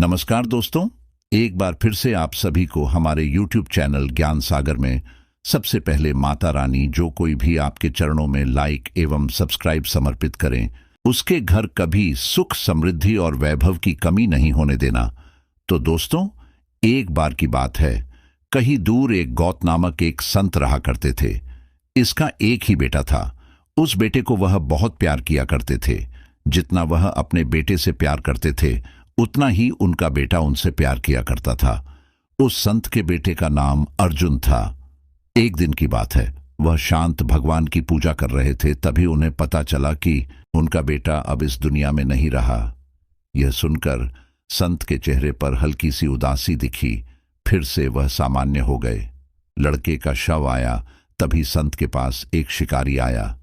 नमस्कार दोस्तों, एक बार फिर से आप सभी को हमारे YouTube चैनल ज्ञान सागर में सबसे पहले माता रानी जो कोई भी आपके चरणों में लाइक एवं सब्सक्राइब समर्पित करें, उसके घर कभी सुख समृद्धि और वैभव की कमी नहीं होने देना। तो दोस्तों, एक बार की बात है, कहीं दूर एक गौत नामक एक संत रहा करते थे। इसका एक ही बेटा था। उस बेटे को वह बहुत प्यार किया करते थे। जितना वह अपने बेटे से प्यार करते थे, उतना ही उनका बेटा उनसे प्यार किया करता था। उस संत के बेटे का नाम अर्जुन था। एक दिन की बात है, वह शांत भगवान की पूजा कर रहे थे, तभी उन्हें पता चला कि उनका बेटा अब इस दुनिया में नहीं रहा। यह सुनकर संत के चेहरे पर हल्की सी उदासी दिखी। फिर से वह सामान्य हो गए। लड़के का शव आया, तभी संत के पास एक शिकारी आया।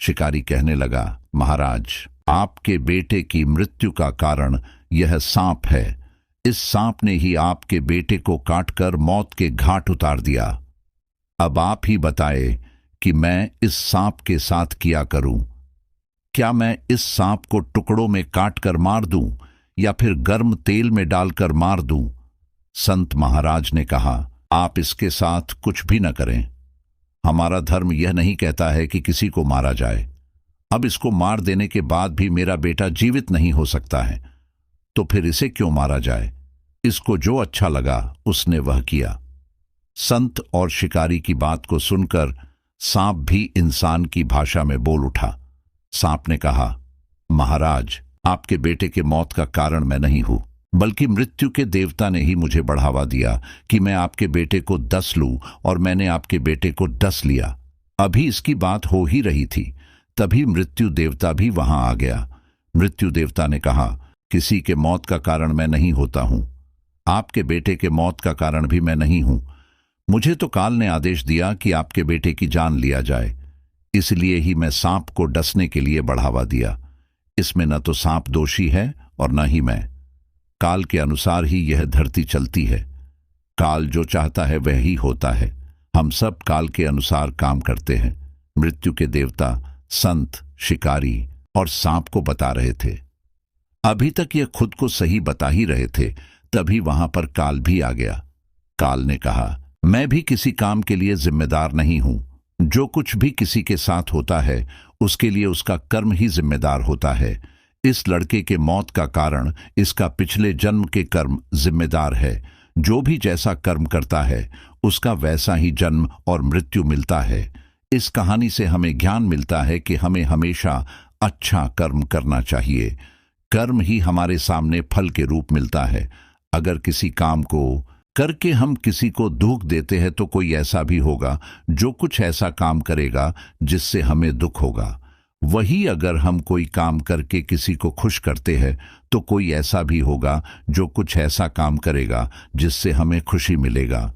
शिकारी कहने लगा, महाराज, आपके बेटे की मृत्यु का कारण यह सांप है। इस सांप ने ही आपके बेटे को काटकर मौत के घाट उतार दिया। अब आप ही बताए कि मैं इस सांप के साथ क्या करूं। क्या मैं इस सांप को टुकड़ों में काटकर मार दूं या फिर गर्म तेल में डालकर मार दूं? संत महाराज ने कहा, आप इसके साथ कुछ भी न करें। हमारा धर्म यह नहीं कहता है कि किसी को मारा जाए। अब इसको मार देने के बाद भी मेरा बेटा जीवित नहीं हो सकता है, तो फिर इसे क्यों मारा जाए? इसको जो अच्छा लगा उसने वह किया। संत और शिकारी की बात को सुनकर सांप भी इंसान की भाषा में बोल उठा। सांप ने कहा, महाराज, आपके बेटे के मौत का कारण मैं नहीं हूं, बल्कि मृत्यु के देवता ने ही मुझे बढ़ावा दिया कि मैं आपके बेटे को डस लूं, और मैंने आपके बेटे को डस लिया। अभी इसकी बात हो ही रही थी, तभी मृत्यु देवता भी वहां आ गया। मृत्यु देवता ने कहा, किसी के मौत का कारण मैं नहीं होता हूं। आपके बेटे के मौत का कारण भी मैं नहीं हूं। मुझे तो काल ने आदेश दिया कि आपके बेटे की जान लिया जाए, इसलिए ही मैं सांप को डसने के लिए बढ़ावा दिया। इसमें न तो सांप दोषी है और न ही मैं। काल के अनुसार ही यह धरती चलती है। काल जो चाहता है वह ही होता है। हम सब काल के अनुसार काम करते हैं। मृत्यु के देवता संत, शिकारी और सांप को बता रहे थे। अभी तक ये खुद को सही बता ही रहे थे, तभी वहां पर काल भी आ गया। काल ने कहा, मैं भी किसी काम के लिए जिम्मेदार नहीं हूं। जो कुछ भी किसी के साथ होता है, उसके लिए उसका कर्म ही जिम्मेदार होता है। इस लड़के के मौत का कारण इसका पिछले जन्म के कर्म जिम्मेदार है। जो भी जैसा कर्म करता है, उसका वैसा ही जन्म और मृत्यु मिलता है। इस कहानी से हमें ज्ञान मिलता है कि हमें हमेशा अच्छा कर्म करना चाहिए। कर्म ही हमारे सामने फल के रूप मिलता है। अगर किसी काम को करके हम किसी को दुख देते हैं, तो कोई ऐसा भी होगा जो कुछ ऐसा काम करेगा जिससे हमें दुख होगा। वही अगर हम कोई काम करके किसी को खुश करते हैं, तो कोई ऐसा भी होगा जो कुछ ऐसा काम करेगा जिससे हमें खुशी मिलेगा।